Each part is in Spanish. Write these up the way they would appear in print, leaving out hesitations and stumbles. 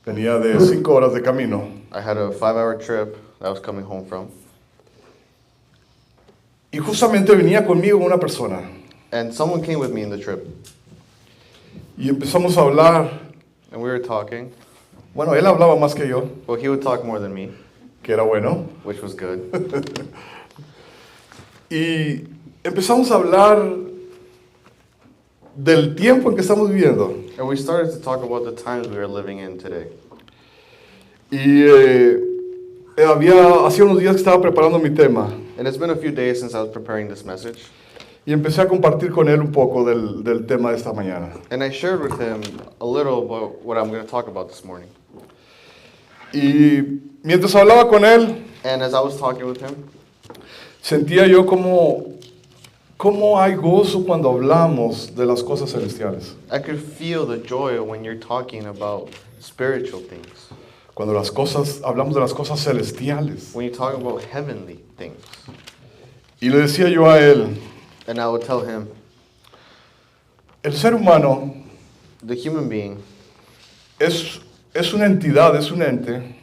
Venía de 5 horas de camino I had a 5-hour trip that I was coming home from. y justamente venía conmigo una persona And someone came with me in the trip. y empezamos a hablar. And we were talking. Bueno, él hablaba más que yo, Well, he would talk more than me, que era bueno. which was good. Y empezamos a hablar del tiempo en que estamos viviendo. And we started to talk about the times we are living in today. Y hacía unos días que estaba preparando mi tema And it's been a few days since I was preparing this message. y empecé a compartir con él un poco del tema de esta mañana. And I shared with him a little about what I'm going to talk about this morning. Y mientras hablaba con él, And as I was talking with him, sentía yo cómo hay gozo cuando hablamos de las cosas celestiales. I could feel the joy when you're talking about spiritual things. Cuando hablamos de las cosas celestiales. When you talk about heavenly things. Y le decía yo a él, And I would tell him, el ser humano the human being es una entidad, es un ente,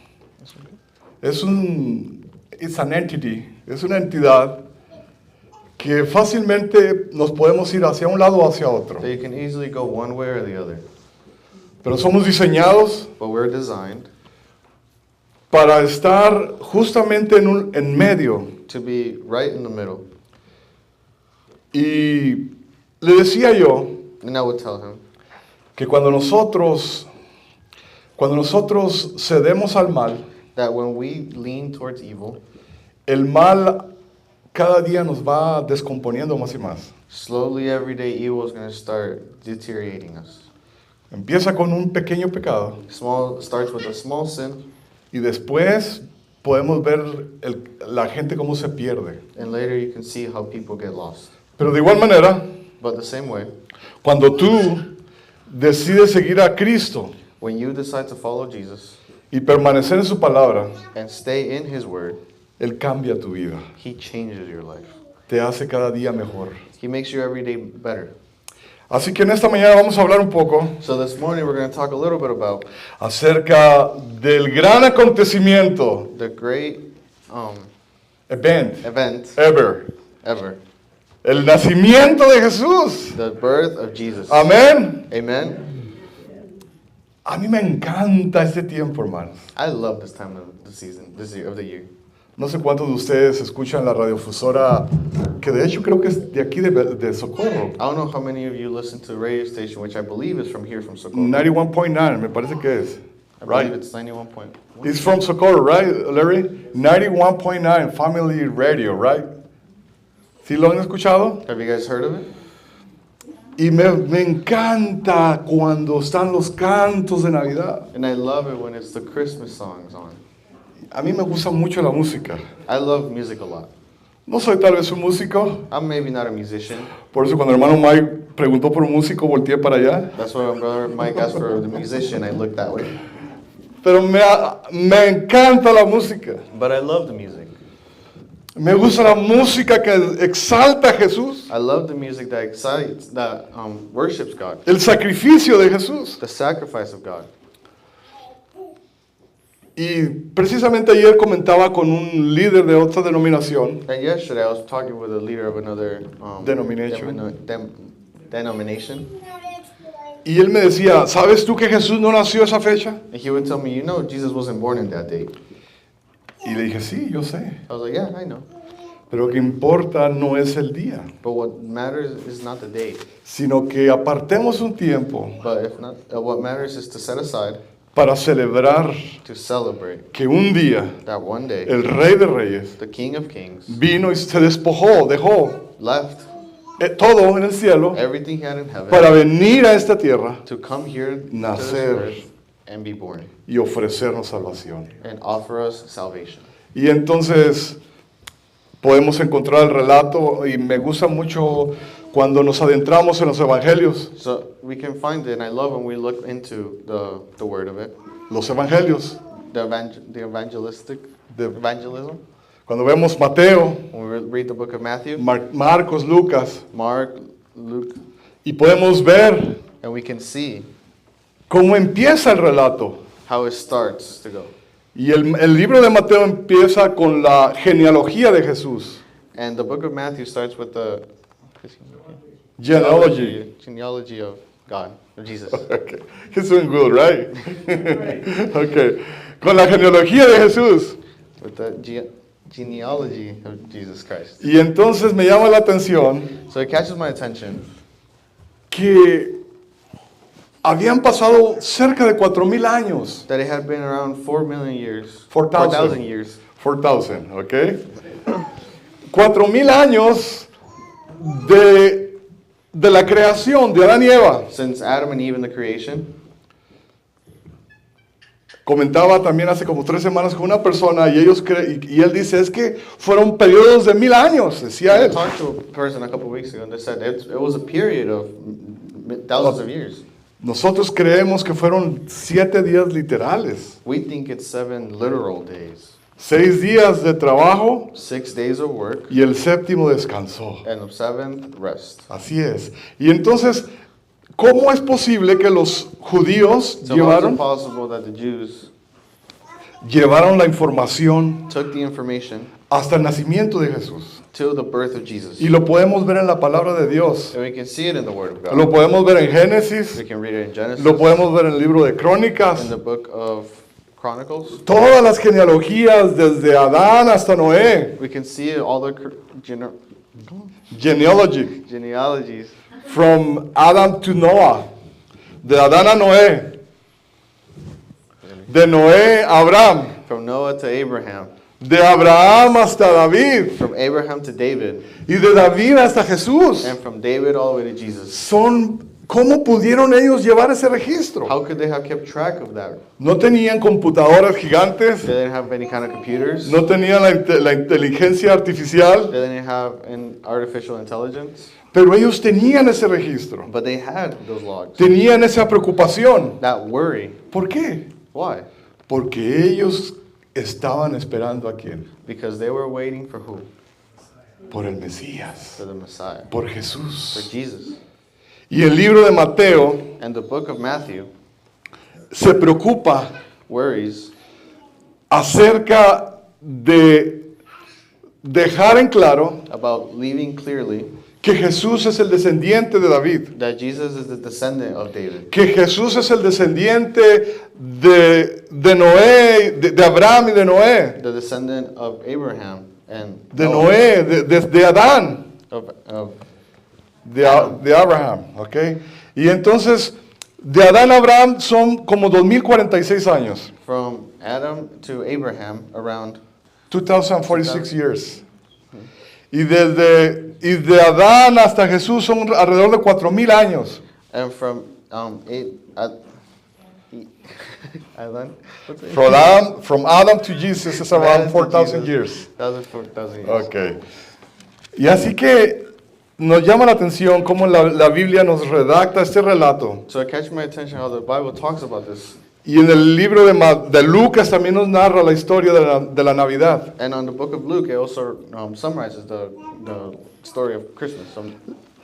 it's an entity, es una entidad que fácilmente nos podemos ir hacia un lado o hacia otro. that you can easily go one way or the other. Pero somos diseñados But we're designed para estar justamente en medio. to be right in the middle. Y le decía yo And I would tell him que cuando nosotros cedemos al mal, that when we lean towards evil, el mal cada día nos va descomponiendo más y más. slowly every day evil is going to start deteriorating us. Empieza con un pequeño pecado Starts with a small sin, y después podemos ver la gente cómo se pierde. and later you can see how people get lost. Pero de igual manera, But the same way, cuando tú decides seguir a Cristo when you decide to follow Jesus y permanecer en su palabra, and stay in His Word, Él cambia tu vida, He changes your life. te hace cada día mejor. He makes you every day better. Así que en esta mañana vamos a hablar un poco So this morning we're going to talk a little bit about acerca del gran acontecimiento, the great event, event ever, ever, el nacimiento de Jesús. the birth of Jesus. Amén. Amen. A mí me encanta este tiempo, hermanos. I love this time of the season, this year of the year. No sé cuántos de ustedes escuchan la radiofusora, que de hecho creo que es de aquí de Socorro. I don't know how many of you listen to a radio station, which I believe is from here, from Socorro. 91.9, me parece que es. I believe Right. it's 91.1. It's from Socorro, right, Larry? 91.9 Family Radio, right? ¿Sí lo han escuchado? Have you guys heard of it? Y me encanta cuando están los cantos de Navidad. And I love it when it's the Christmas songs on. A mí me gusta mucho la música. I love music a lot. No soy tal vez un músico, I'm maybe not a musician. por eso cuando el hermano Mike preguntó por un músico, volteé para allá. That's why when Brother Mike asked for the musician, I looked that way. Pero me encanta la música. But I love the music. Me gusta la música que exalta a Jesús, I love the music that excites, that worships God, el sacrificio de Jesús. the sacrifice of God. Y precisamente ayer comentaba con un líder de otra denominación And yesterday I was talking with a leader of another Denomination. denomination. y él me decía, ¿sabes tú que Jesús no nació esa fecha? And he would tell me, you know, Jesus wasn't born in that date. Y le dije, sí, yo sé. I was like, yeah, I know. Pero lo que importa no es el día, But what matters is not the date. sino que apartemos un tiempo But if not, what matters is to set aside, para celebrar to celebrate que un día that one day, el Rey de Reyes the King of Kings vino y se dejó left todo en el cielo everything he had in heaven para venir a esta tierra to come here to this Nacer. earth and be born y ofrecernos salvación. and offer us salvation. Y entonces podemos encontrar el relato y me gusta mucho cuando nos adentramos en los evangelios. So we can find it, and I love when we look into the word of it, Los evangelios. the evangelism. Cuando vemos Mateo, When we read the book of Matthew, Marcos, Lucas, Mark, Luke, y podemos ver and we can see cómo empieza el relato. how it starts to go. Y el libro de Mateo empieza con la genealogía de Jesús. And the book of Matthew starts with the Genealogy. genealogy of God, of Jesus. Okay. He's doing good, right? Okay. Con la genealogía de Jesús. With the genealogy of Jesus Christ. Y entonces me llama la atención So it catches my attention que habían pasado cerca de 4,000 años. that it had been around 4 million years, 4,000 years, 4,000, ¿ok? 4,000 años de la creación de Adán y Eva. since Adam and Eve in the creation. Comentaba también hace como 3 semanas con una persona y y él dice, es que fueron periodos de 1,000 años, decía I él. talked to a person a couple of weeks ago and they said it was a period of thousands of years. Nosotros creemos que fueron 7 días literales, We think it's 7 literal days, 6 días de trabajo 6 days of work, y el séptimo descansó. and the 7th rest. Así es. Y entonces, ¿cómo es posible que los judíos So how is it possible that the Jews llevaron la información took the information hasta el nacimiento de Jesús? to the birth of Jesus? Y lo podemos ver en la palabra de Dios. And we can see it in the Word of God. Lo podemos ver en Génesis, We can read it in Genesis, lo podemos ver en el libro de Crónicas. in the book of Chronicles. Todas las genealogías desde Adán hasta Noé. We can see all the Genealogy. genealogies From Adam to Noah. De Adán a Noé. De Noé a Abraham. from Noah to Abraham, De Abraham hasta David. from Abraham to David, Y de David hasta Jesús. and from David all the way to Jesus. ¿Cómo pudieron ellos llevar ese registro? How could they have kept track of that? No tenían computadoras gigantes. They didn't have any kind of computers. No tenían la inteligencia artificial. They didn't have an artificial intelligence. Pero ellos tenían ese registro. But they had those logs. Tenían esa preocupación. That worry. ¿Por qué? Why? Porque ellos estaban esperando a quién? Because they were waiting for who? Por el Mesías, For the Messiah. por For Jesús. Jesus. Y el libro de Mateo And the book of Matthew se preocupa worries acerca de dejar en claro about leaving clearly que Jesús es el descendiente de David, that Jesus is the descendant of David. que Jesús es el descendiente de Noé, de Abraham y de Noé, The descendant of Abraham and de Noah, Noé, de Adán. of De Abraham, ¿ok? Y entonces, de Adán a Abraham son como 2046 años. from Adam to Abraham around 2046 years. Y de Adán hasta Jesús son alrededor de 4,000 años. and from Adam, what's it? From Adam to Jesus is around Adam to 4,000 Jesus. years. 4,000 years. Ok. Y así que nos llama la atención cómo la Biblia nos redacta este relato. So it catches my attention how the Bible talks about this. Y en el libro de Lucas también nos narra la historia de la Navidad. And on the book of Luke, it also summarizes the story of Christmas.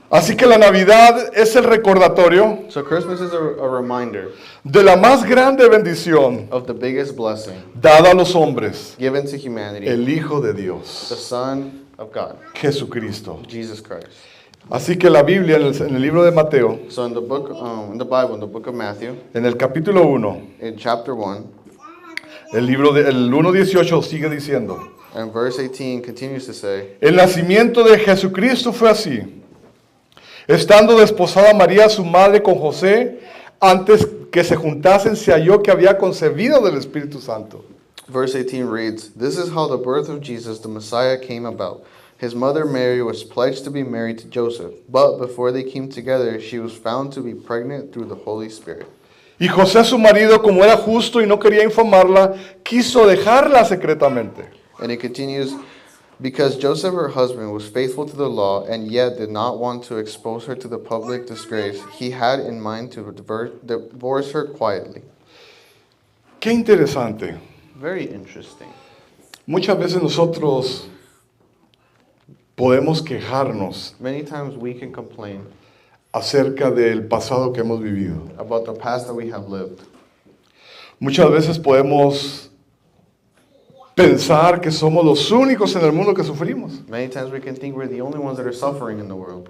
Así que la Navidad es el recordatorio So Christmas is a reminder de la más grande bendición of the biggest blessing dada a los hombres, given to humanity, el Hijo de the Dios, Son of God, Jesucristo. Jesus Christ. Así que la Biblia en el libro de Mateo, So in the book, in the Bible, in the book of Matthew, en el capítulo 1, in chapter 1, el 1:18 sigue diciendo, and verse 18 continues to say, el nacimiento de Jesucristo fue así. Estando desposada María, su madre, con José, antes que se juntasen, se halló que había concebido del Espíritu Santo. verse 18 reads, "This is how the birth of Jesus, the Messiah, came about. His mother Mary was pledged to be married to Joseph, but before they came together, she was found to be pregnant through the Holy Spirit. Y José, su marido, como era justo y no quería infamarla, quiso dejarla secretamente. And it continues, because Joseph, her husband, was faithful to the law and yet did not want to expose her to the public disgrace, he had in mind to divorce her quietly." Qué interesante. Very interesting. Muchas veces nosotros podemos quejarnos Many times we can complain acerca del pasado que hemos vivido. about the past that we have lived. Muchas veces podemos pensar que somos los únicos en el mundo que sufrimos. Many times we can think we're the only ones that are suffering in the world.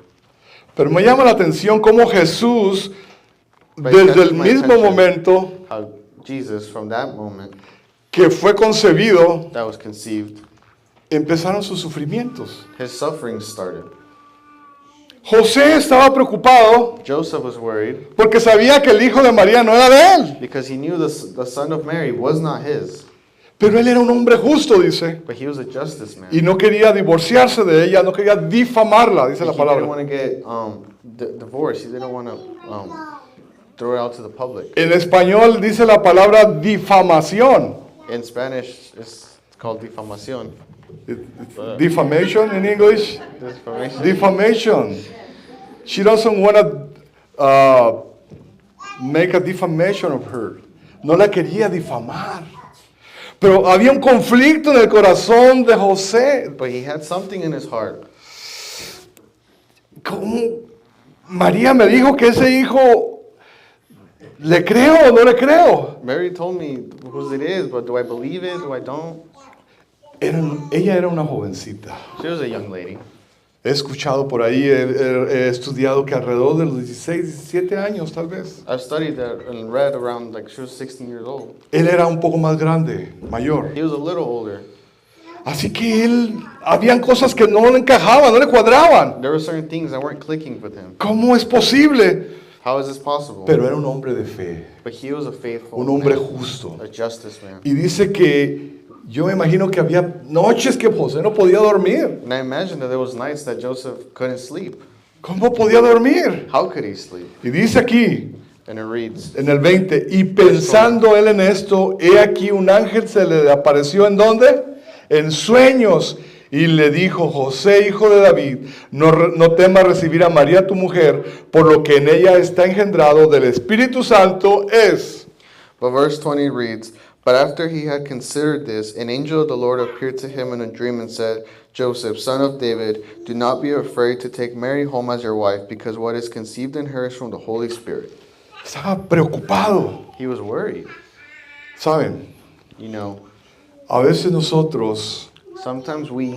Pero me llama la atención cómo Jesús, But desde it el catches my mismo attention momento how Jesus, from that moment que fue concebido, that was conceived, empezaron sus sufrimientos. his suffering started. José estaba preocupado Joseph was worried porque sabía que el hijo de María no era de él. because he knew the son of Mary was not his, Pero él era un hombre justo, dice. but he was a justice man. Y no quería divorciarse de ella, no quería difamarla, dice He la didn't palabra. want to get divorced. He didn't want to throw it out to the public. En español dice la palabra difamación. In Spanish, it's called difamación. Defamation in English? Defamation. Defamation. She doesn't want to make a defamation of her. No la quería difamar. Pero había un conflicto en el corazón de José. But he had something in his heart. ¿Cómo? María me dijo que ese hijo, ¿le creo o no le creo? Mary told me whose it is, but do I believe it? Do I don't? Ella era una jovencita. She was a young lady. He escuchado por ahí, he estudiado que alrededor de los 16, 17 años tal vez. I've studied that and read around like she was 16 years old. Él era un poco más grande, mayor. He was a little older. Así que habían cosas que no le encajaban, no le cuadraban. There were certain things that weren't clicking with him. ¿Cómo es posible? How is this possible? Pero era un hombre de fe, But he was a faithful un hombre man, justo. a justice man. Y dice que yo me imagino que había noches que José no podía dormir. And I imagine that there was nights that Joseph couldn't sleep. ¿Cómo podía dormir? How could he sleep? Y dice aquí, And it reads, en el 20, y pensando él en esto, he aquí un ángel se le apareció ¿en dónde? En sueños. Y le dijo, José, hijo de David, no temas recibir a María tu mujer, por lo que en ella está engendrado del Espíritu Santo es. but verse 20 reads, But after he had considered this, an angel of the Lord appeared to him in a dream and said, Joseph, son of David, do not be afraid to take Mary home as your wife, because what is conceived in her is from the Holy Spirit. Estaba preocupado. He was worried. ¿Saben? You know, A veces nosotros, sometimes we,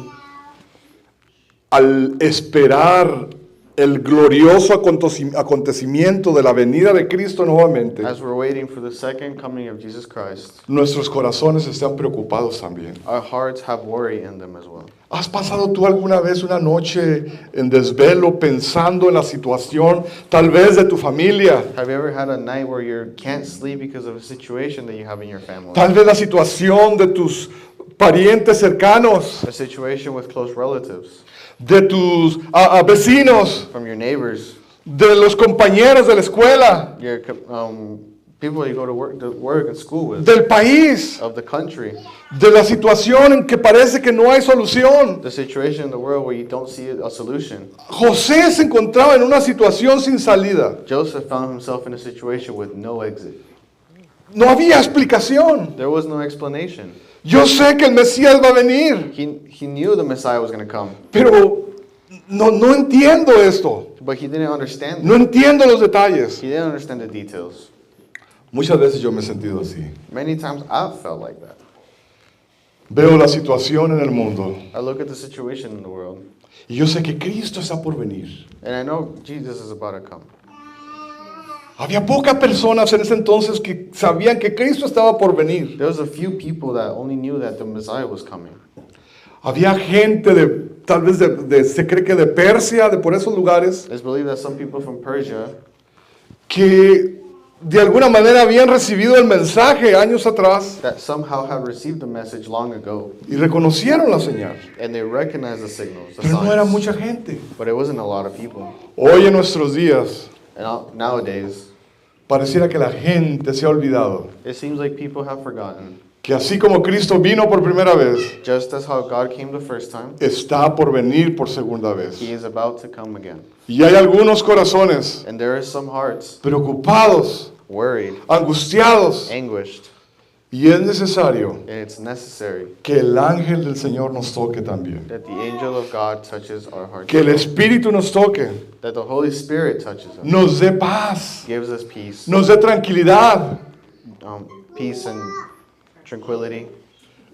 al esperar el glorioso acontecimiento de la venida de Cristo nuevamente, as we're waiting for the second coming of Jesus Christ, nuestros corazones están preocupados también. our hearts have worry in them as well. ¿Has pasado tú alguna vez una noche en desvelo pensando en la situación tal vez de tu familia? Have you ever had a night where you can't sleep because of a situation that you have in your family? Tal vez la situación de tus parientes cercanos, A situation with close relatives, de tus vecinos, from your neighbors, de los compañeros de la escuela, your people you go to work and school with, del país, of the country, de la situación en que parece que no hay solución. the situation in the world where you don't see a solution. José se encontraba en una situación sin salida. Joseph found himself in a situation with no exit. No había explicación. There was no explanation. Yo sé que el Mesías va a venir, He knew the Messiah was going to come, pero no entiendo esto. but he didn't understand No it. entiendo los detalles. He didn't understand the details. Muchas veces yo me he sentido así. Many times I've felt like that. Veo la situación en el mundo I look at the situation in the world, y yo sé que Cristo está por venir. and I know Jesus is about to come. Había pocas personas en ese entonces que sabían que Cristo estaba por venir. There was a few people that only knew that the Messiah was coming. Había gente tal vez se cree que de Persia, de por esos lugares, It's believed that some people from Persia que de alguna manera habían recibido el mensaje años atrás that somehow had received the message long ago, y reconocieron la señal. and they recognized the signals, the Pero no era signs, mucha gente. but it wasn't a lot of people. Hoy en nuestros días And nowadays, pareciera que la gente se ha olvidado it seems like people have forgotten. que así como Cristo vino por primera vez, Just as how God came the first time, está por venir por segunda vez. He is about to come again. Y hay algunos corazones And there are some hearts preocupados, worried, angustiados, anguished, y es necesario and it's necessary que el ángel del Señor nos toque también, that the angel of God touches our hearts, que el Espíritu nos toque, that the Holy Spirit touches us, nos dé paz, gives us peace, nos dé tranquilidad, peace and tranquility,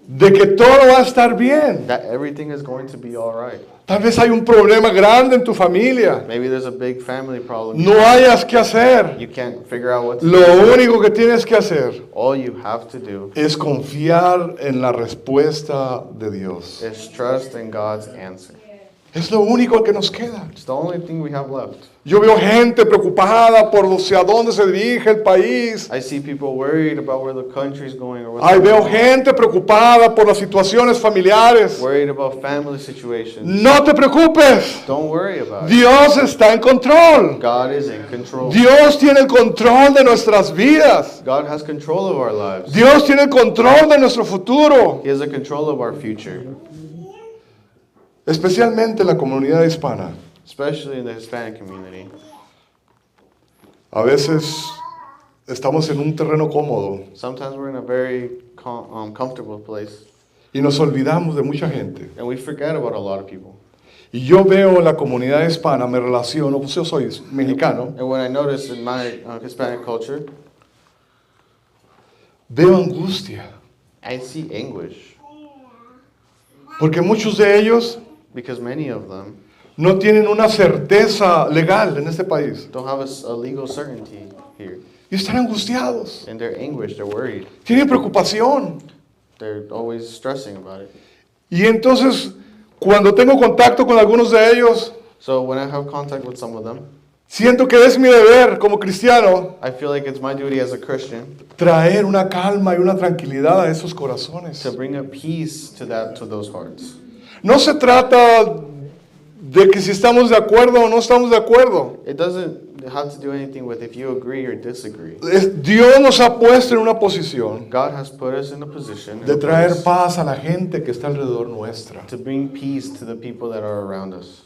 de que todo va a estar bien. that everything is going to be all right. Tal vez hay un problema grande en tu familia. Maybe there's a big family problem. No hayas que hacer. You can't figure out what to Lo do. único que tienes que hacer All you have to do es confiar en la respuesta de Dios. is trust in God's answer. Es lo único que nos queda. It's the only thing we have left. Yo veo gente preocupada por hacia dónde se dirige el país. I see people worried about where the country's going or what's Ay, veo going on. gente preocupada por las situaciones familiares. Worried about family situations. No te preocupes. Don't worry about it. Dios está en control. God is in control. Dios tiene el control de nuestras vidas. God has control of our lives. Dios tiene el control de nuestro futuro. He has a control of our future, Especialmente en la comunidad hispana. especially in the Hispanic community. A veces estamos en un terreno cómodo Sometimes we're in a very comfortable place, y nos olvidamos de mucha gente. and we forget about a lot of people. Y yo veo en la comunidad hispana, me relaciono, pues yo soy mexicano, And when I notice in my Hispanic culture, veo angustia. I see anguish, Porque muchos de ellos because many of them no tienen una certeza legal en este país. don't have a legal certainty here. Y están angustiados. And they're anguished, they're worried, Tienen preocupación. they're always stressing about it. Y entonces, cuando tengo contacto con algunos de ellos, So when I have contact with some of them, siento que es mi deber como cristiano I feel like it's my duty as a Christian traer una calma y una tranquilidad a esos corazones. to bring a peace to those hearts. No se trata de que si estamos de acuerdo o no estamos de acuerdo. It doesn't have to do anything with if you agree or disagree. Dios nos ha puesto en una posición God has put us in a position in de a traer place paz a la gente que está alrededor nuestra. to bring peace to the people that are around us.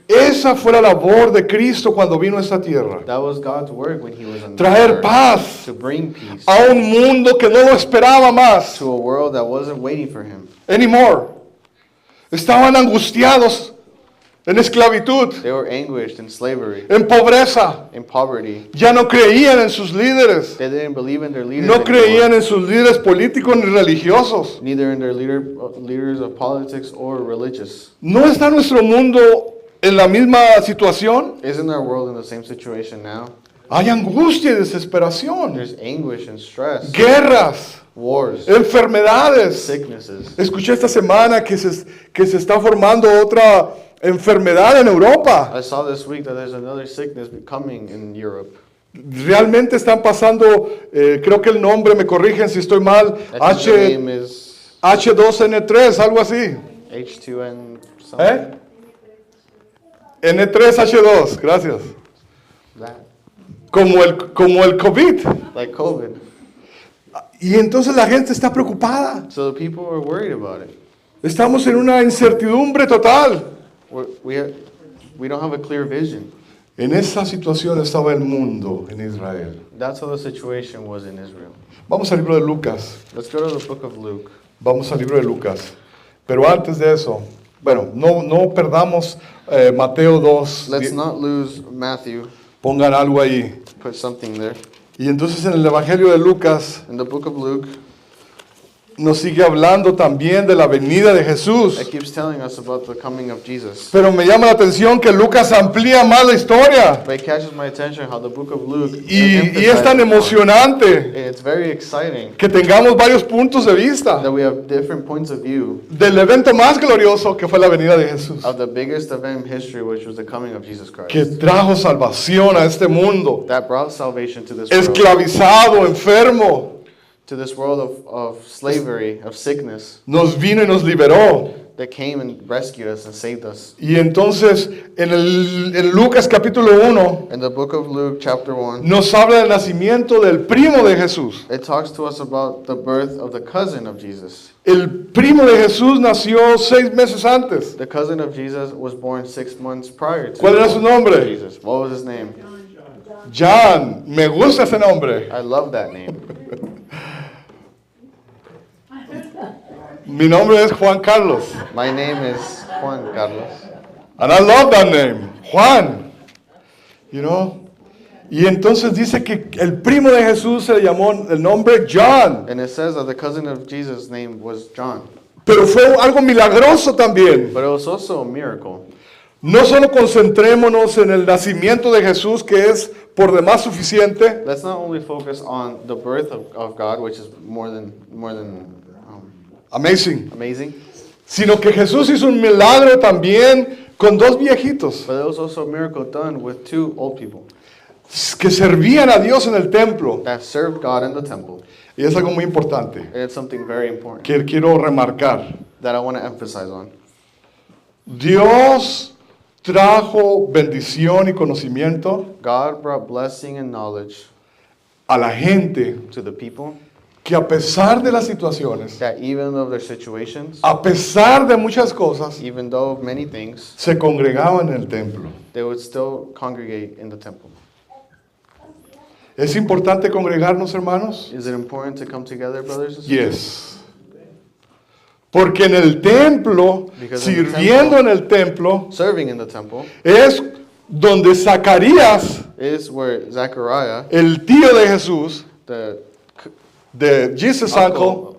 Esa fue la labor de Cristo cuando vino a esta tierra. That was God's work when He was on the Traer earth, paz to bring peace a un mundo que no lo esperaba más. to a world that wasn't waiting for Him. Anymore. Estaban angustiados en esclavitud, They were anguished in slavery, en pobreza. in poverty. Ya no creían en sus líderes. They didn't believe in their leaders No creían anymore, en sus líderes políticos ni religiosos. neither in their leaders of politics or religious. ¿No está nuestro mundo en la misma situación? Isn't our world in the same situation now? Hay angustia y desesperación, There's anguish and stress, guerras, wars, enfermedades. sicknesses. Escuché esta semana que se está formando otra enfermedad en Europa. I saw this week that there's another sickness coming in Europe. Realmente están pasando, creo que el nombre, me corrigen si estoy mal, I think the name is H2N3, algo así. H2N something. ¿Eh? N3H2, gracias. That. Como el COVID. Like COVID. Y entonces la gente está preocupada. So the people were worried about it. Estamos en una incertidumbre total. We don't have a clear vision. En esa situación estaba el mundo en Israel. That's how the situation was in Israel. Vamos al libro de Lucas. Let's go to the book of Luke. Vamos al libro de Lucas. Pero antes de eso, bueno, no perdamos Mateo 2. Let's not lose Matthew. Pongan algo ahí. Put something there. Y entonces en el Evangelio de Lucas In the book of Luke, nos sigue hablando también de la venida de Jesús. it keeps telling us about the coming of Jesus. Pero me llama la atención que Lucas amplía más la historia. But it catches my attention how the book of Luke Y es tan emphasizes more. emocionante It's very exciting que tengamos varios puntos de vista that we have different points of view del evento más glorioso que fue la venida de Jesús, of the biggest event in history, which was the coming of Jesus Christ. que trajo salvación a este mundo, That brought salvation to this world, esclavizado, enfermo, to this world of slavery, of sickness, nos vino y nos liberó. that came and rescued us and saved us. Y entonces en Lucas capítulo 1 In the book of Luke, chapter 1, nos habla del nacimiento del primo de Jesús. it talks to us about the birth of the cousin of Jesus. El primo de Jesús nació 6 meses antes. The cousin of Jesus was born 6 months prior to ¿Cuál era su nombre? Jesus. What was his name? John. Me gusta ese nombre. I love that name. Mi nombre es Juan Carlos. My name is Juan Carlos. And I love that name. Juan. You know? Y entonces dice que el primo de Jesús se le llamó el nombre John. And it says that the cousin of Jesus' name was John. Pero fue algo milagroso también. But it was also a miracle. No solo concentrémonos en el nacimiento de Jesús, que es por demás suficiente, Let's not only focus on the birth of God, which is more than amazing, amazing, sino que Jesús hizo un milagro también con dos viejitos but it was also a miracle done with two old people que servían a Dios en el templo. that served God in the temple. Y es algo muy importante And it's something very important que quiero remarcar. that I want to emphasize on. Dios trajo bendición y conocimiento God brought blessing and knowledge a la gente to the people que a pesar de las situaciones, that even of their situations, a pesar de muchas cosas, even though of many things, se congregaban en el templo. they would still congregate in the temple. ¿Es importante congregarnos, hermanos? Is it important to come together, brothers and sisters? Yes. Porque en el templo, Because in the sirviendo en el templo, Serving in the temple es donde Zacarías, is where Zechariah, el tío de Jesús, the de Jesus' uncle, uncle,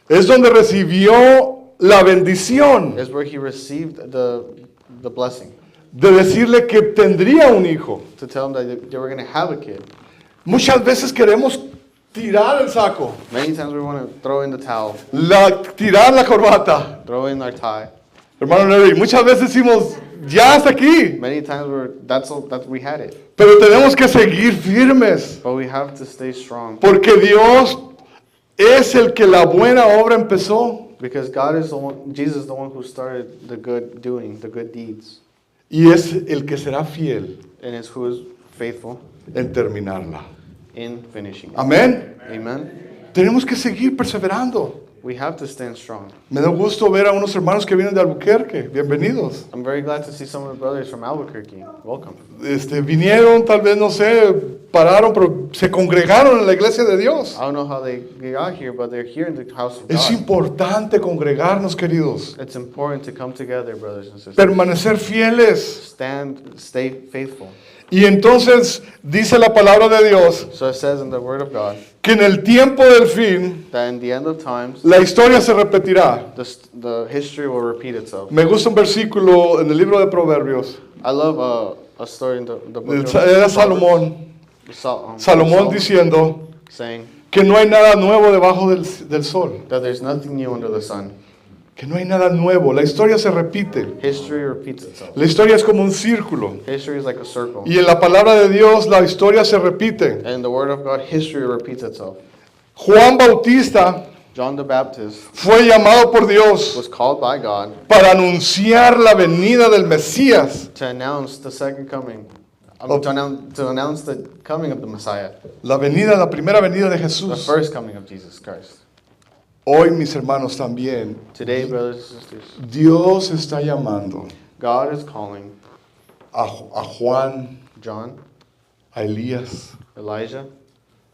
es donde recibió la bendición is where he received the blessing de decirle que tendría un hijo. to tell him that they were going to have a kid. Muchas veces queremos tirar el saco, Many times we want to throw in the towel, tirar la corbata. throw in our tie. Hermano Larry, muchas veces decimos, ya hasta aquí, Many times that's we had it, pero tenemos que seguir firmes, but we have to stay strong porque Dios es el que la buena obra empezó because God is the one, Jesus is the one who started the good doing, the good deeds, y es el que será fiel and is who is faithful en terminarla. in finishing it. Amén. Amen. Tenemos que seguir perseverando. We have to stand strong. Me da gusto ver a unos hermanos que vienen de Albuquerque. Bienvenidos. I'm very glad to see some of the brothers from Albuquerque. Welcome. Vinieron, tal vez, no sé, pararon, pero se congregaron en la iglesia de Dios. I don't know how they got here, but they're here in the house of Es God. importante congregarnos, queridos. It's important to come together, brothers and sisters. Permanecer fieles. Stay faithful. Y entonces dice la palabra de Dios So it says in the Word of God que en el tiempo del fin that in the end of times, la historia se repetirá. the history will repeat itself. Me gusta un versículo en el libro de Proverbios. I love a story in the book of Era Salomón. Salomón Solomon diciendo saying que no hay nada nuevo debajo del sol. that there's nothing new under the sun. Que no hay nada nuevo. La historia se repite. History repeats itself. La historia es como un círculo. History is like a circle. Y en la palabra de Dios la historia se repite. And in the Word of God, history repeats itself. Juan Bautista John the Baptist fue llamado por Dios was called by God para anunciar la venida del Mesías. to announce the second coming, Of- to announce the coming of the Messiah, La primera venida de the Jesús. first coming of Jesus Christ. Hoy, mis hermanos, también, Today, brothers and sisters, Dios está llamando God is calling a Juan, John, a Elías, Elijah,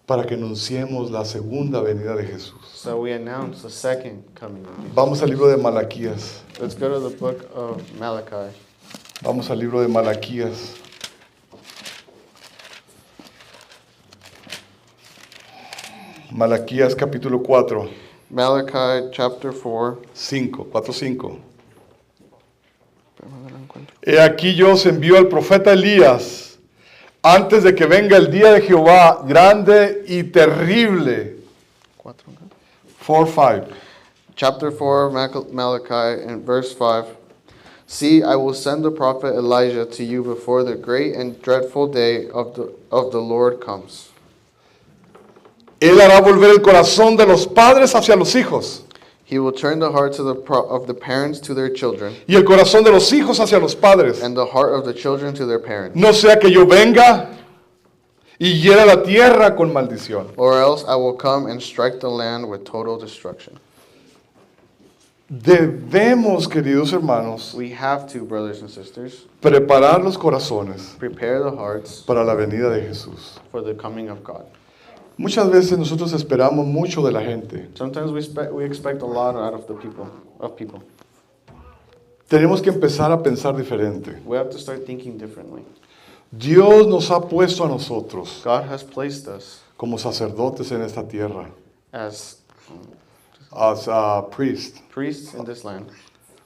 para que anunciemos la segunda venida de Jesús. so we announce the second coming of Jesus. Vamos al libro de Malaquías. Let's go to the book of Malachi. Vamos al libro de Malaquías. Malaquías capítulo 4, Malachi chapter 4. 4, 5. He aquí yo os envío al profeta Elías antes de que venga el día de Jehová grande y terrible. 4, 5. Chapter 4, Malachi, and verse 5. See, I will send the prophet Elijah to you before the great and dreadful day of the Lord comes. Él hará volver el corazón de los padres hacia los hijos He will turn the hearts of the parents to their children, y el corazón de los hijos hacia los padres. and the heart of the children to their parents. No sea que yo venga y hiera la tierra con maldición. Or else I will come and strike the land with total destruction. Debemos, queridos hermanos, We have to, brothers and sisters, preparar los corazones prepare the hearts para la venida de Jesús. for the coming of God. Muchas veces nosotros esperamos mucho de la gente. Sometimes we expect a lot out of people. Tenemos que empezar a pensar diferente. We have to start thinking differently. Dios nos ha puesto a nosotros God has placed us como sacerdotes en esta tierra, as as priests. priests in this land.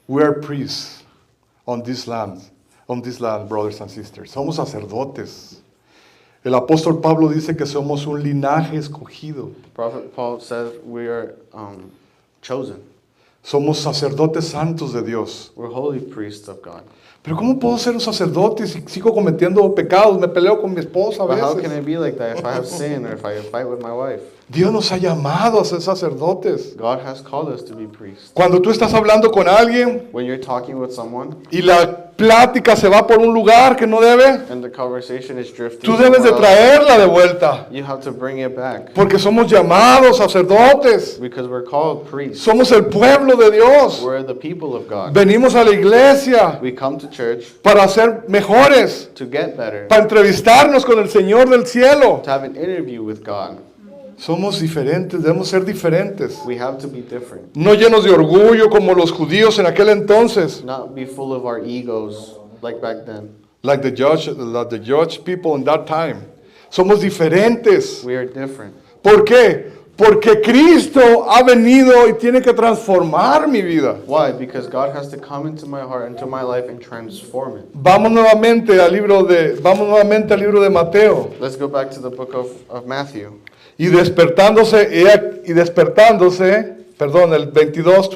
We are priests on this land, brothers and sisters. Somos sacerdotes. El apóstol Pablo dice que somos un linaje escogido. Prophet Paul says we are chosen. Somos sacerdotes santos de Dios. We're holy priests of God. Pero ¿cómo puedo ser un sacerdote si sigo cometiendo pecados? Me peleo con mi esposa a But how can I veces. be like that if I have sin or if I fight with my wife? Dios nos ha llamado a ser sacerdotes. God has called us to be priests. Cuando tú estás hablando con alguien When you're talking with someone y la plática se va por un lugar que no debe, and the conversation is drifting, tú debes de somewhere else, traerla de vuelta. you have to bring it back Porque somos llamados sacerdotes. because we're called priests. Somos el pueblo de Dios. We're the people of God. Venimos a la iglesia We come to church para ser mejores, to get better, para entrevistarnos con el Señor del cielo. to have an interview with God. Somos diferentes, debemos ser diferentes. We have to be different, No llenos de orgullo como los judíos en aquel entonces, not be full of our egos like back then. like the Jewish people in that time. Somos diferentes. We are different. ¿Por qué? Porque Cristo ha venido y tiene que transformar mi vida. Why? Because God has to come into my heart, into my life, and transform it. Vamos nuevamente al libro de Mateo. Let's go back to the book of Matthew. Y despertándose, perdón, el 22,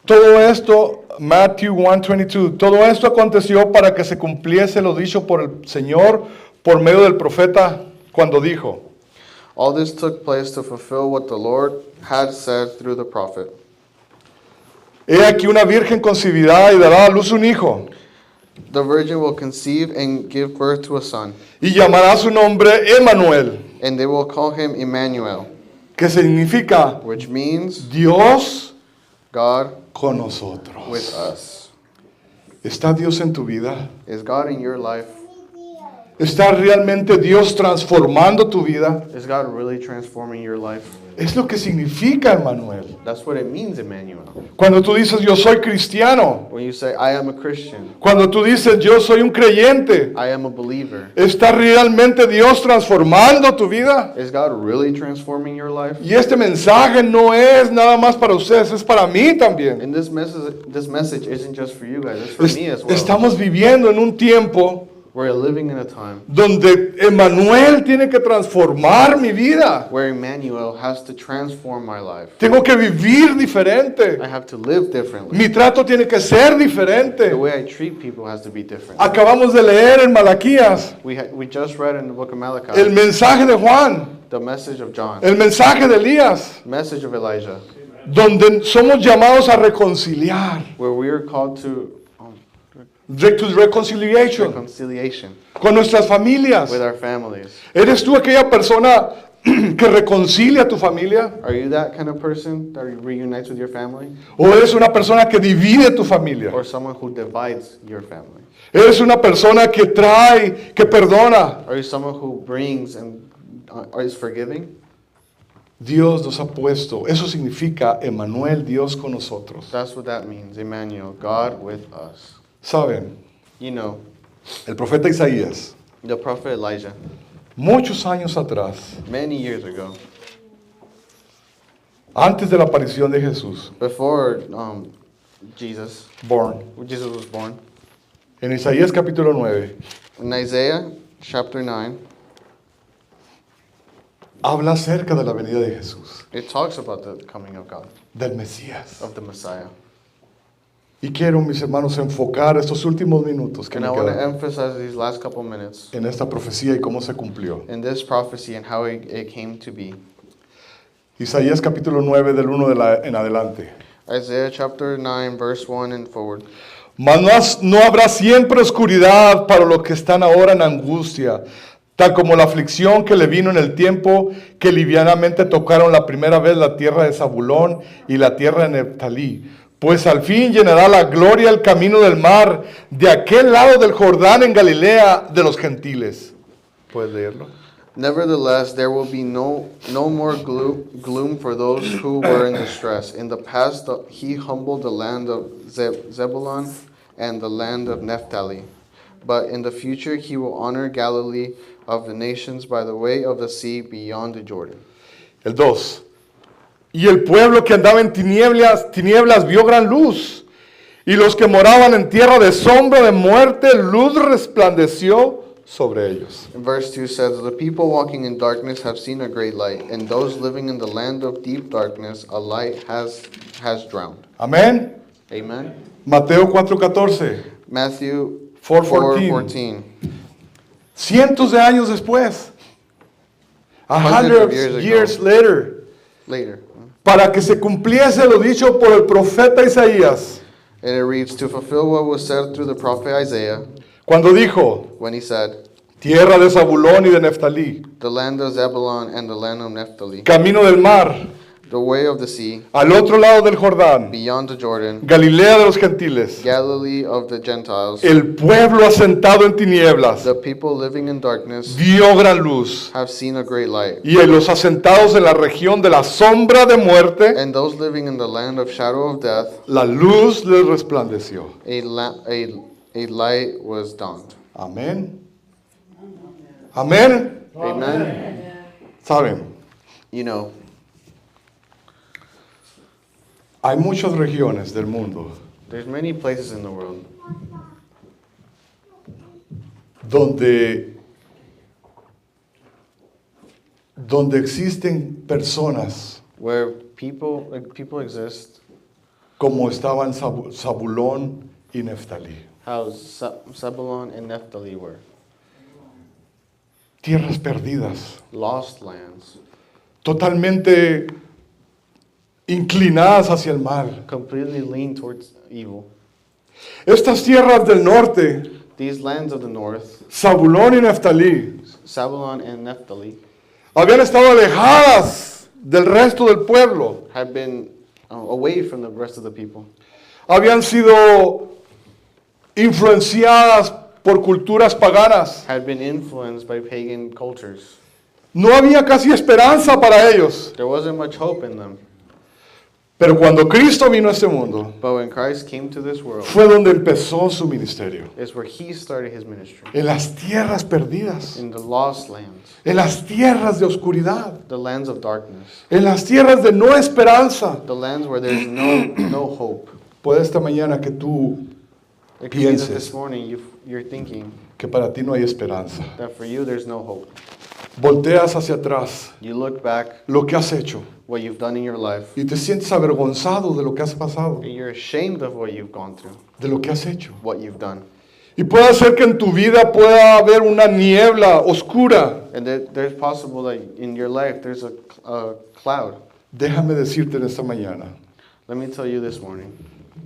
todo esto, Matthew 1:22, todo esto aconteció para que se cumpliese lo dicho por el Señor por medio del profeta cuando dijo, All this took place to fulfill what the Lord had said through the prophet. he aquí una virgen concebirá y dará a luz un hijo, The virgin will conceive and give birth to a son, y llamará su nombre Emmanuel, and they will call him Emmanuel, que significa which means Dios God con nosotros. with us. ¿Está Dios en tu vida? Is God in your life? ¿Está realmente Dios transformando tu vida? Is God really transforming your life? Es lo que significa Emmanuel. That's what it means, Emmanuel. Cuando tú dices yo soy cristiano, When you say, I am a Christian, cuando tú dices yo soy un creyente, I am a believer, ¿está realmente Dios transformando tu vida? is God really transforming your life? Y este mensaje no es nada más para ustedes, es para mí también. And this message isn't just for you guys, it's for me as well. Estamos viviendo en un tiempo We're living in a time donde Emmanuel tiene que transformar mi vida. where Emmanuel has to transform my life. Tengo que vivir diferente. I have to live differently. Mi trato tiene que ser diferente. The way I treat people has to be different. Acabamos de leer en Malaquías We just read in the book of el Malachi mensaje de Juan, the message of John, el mensaje de Elías, message of Elijah, donde somos llamados a reconciliar. where we are called to Reconciliation reconciliation con nuestras familias. with our families. ¿Eres tú aquella persona que reconcilia a tu familia? Are you that kind of person that reunites with your family? ¿O eres una persona que divide tu familia? Or someone who divides your family? ¿Eres una persona que trae, que perdona? Are you someone who brings and is forgiving? Dios nos ha puesto, eso significa Emmanuel, Dios con nosotros. That's what that means, Emmanuel, God with us. Saben, You know, el profeta Isaías, the prophet Elijah, muchos años atrás, many years ago, antes de la aparición de Jesús, before Jesus was born, en Isaías capítulo 9, in Isaiah chapter 9, habla acerca de la venida de Jesús, it talks about the coming of God, del Mesías. of the Messiah. Y quiero, mis hermanos, enfocar estos últimos minutos que And me I want to quedan emphasize these last couple minutes en esta profecía y cómo se cumplió. in this prophecy and how it came to be. Isaías capítulo 9 del 1 en adelante. Isaiah chapter 9, verse 1 and forward. Mas no habrá siempre oscuridad para los que están ahora en angustia, tal como la aflicción que le vino en el tiempo que livianamente tocaron la primera vez la tierra de Zabulón y la tierra de Neftalí. Pues al fin llenará la gloria el camino del mar, de aquel lado del Jordán en Galilea de los gentiles. ¿Puedes leerlo? Nevertheless, there will be no more gloom for those who were in distress. In the past, he humbled the land of Zebulun and the land of Naphtali. But in the future he will honor Galilee of the nations by the way of the sea beyond the Jordan. El 2. Y el pueblo que andaba en tinieblas vio gran luz. Y los que moraban en tierra de sombra de muerte, luz resplandeció sobre ellos. And verse 2 says, the people walking in darkness have seen a great light, and those living in the land of deep darkness, a light has drowned. Amén. Amen. Mateo 4:14. Matthew 4:14. 4:14. Cientos de años después. Hundreds of 100 years years ago. later. Para que se cumpliese lo dicho por el profeta Isaías. And it reads, to fulfill what was said through the prophet Isaiah, Cuando dijo, when he said, tierra de Zabulón y de Neftalí, the land of Zebulun and the land of Naphtali, camino del mar, the way of the sea, al otro lado del Jordán, beyond the Jordan, Galilea de los gentiles, Galilee of the Gentiles, el pueblo asentado en tinieblas, the people living in darkness vio gran luz, have seen a great light. y los asentados en la región de la sombra de muerte, And those living in the land of shadow of death, la luz les resplandeció. a light was dawned. Amén. Amén. Amen. Saben, You know, hay muchas regiones del mundo there's many places in the world donde existen personas where people exist, como estaban Zabulón y Neftalí. how Zebulun and Naphtali were. Tierras perdidas, Lost lands, totalmente inclinadas hacia el mal. completely leaned towards evil. Estas tierras del norte, These lands of the north, Zabulón y Neftalí, Zebulun and Naphtali, habían estado alejadas del resto del pueblo. had been away from the rest of the people. Habían sido influenciadas por culturas paganas. Had been influenced by pagan cultures. No había casi esperanza para ellos. There wasn't much hope in them. Pero cuando Cristo vino a este mundo, But when Christ came to this world, fue donde empezó su ministerio. is where he started his ministry. En las tierras perdidas, In the lost lands, en las tierras de oscuridad, the lands of darkness, en las tierras de no esperanza. the lands where there's no hope. Puede esta mañana que tú It could be that pienses this morning you're thinking que para ti no hay esperanza. that for you there's no hope. Volteas hacia atrás You look back lo que has hecho what you've done in your life, y te sientes avergonzado de lo que has pasado, and you're ashamed of what you've gone through, de lo que has hecho. what you've done. Y puede ser que en tu vida pueda haber una niebla oscura. And there's possible that in your life there's a cloud. Déjame decirte en esta mañana Let me tell you this morning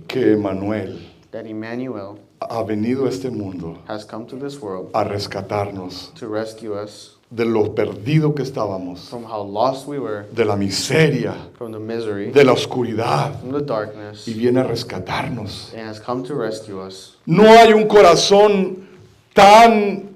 que Emmanuel that Emmanuel ha venido a este mundo has come to this world a rescatarnos to rescue us de lo perdido que estábamos, from how lost we were, de la miseria, from the misery, de la oscuridad, from the darkness, y viene a rescatarnos. and has come to rescue us. No hay un corazón tan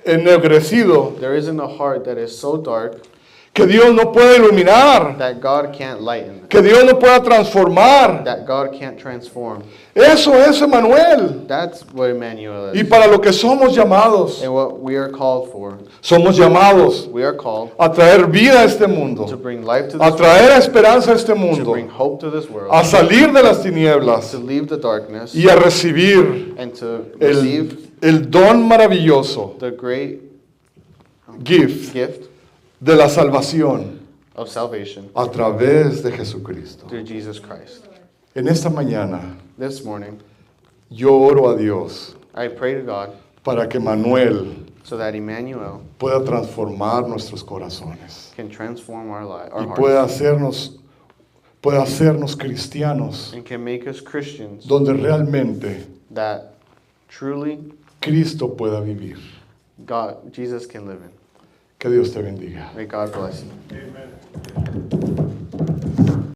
ennegrecido There isn't a heart that is so dark que Dios no puede iluminar, that God can't lighten, que Dios no pueda transformar. that God can't transform. Eso es Emmanuel. That's what Emmanuel Y is. para lo que somos llamados, And what we are called for. somos llamados We are called a traer vida a este to mundo, bring life to a this traer esperanza a este world, to mundo, bring hope to this a world, salir de las tinieblas to leave the darkness, y a recibir and to receive el don maravilloso, the great gift gift de la salvación of salvation a través de Jesucristo. through Jesus Christ. En esta mañana This morning, yo oro a Dios I pray to God para que Manuel so that Emmanuel pueda transformar nuestros corazones can transform our life, our y pueda hearts, hacernos cristianos and can make us Christians donde realmente that truly Cristo pueda vivir. God, Jesus can live in. Que Dios te bendiga. May God bless you.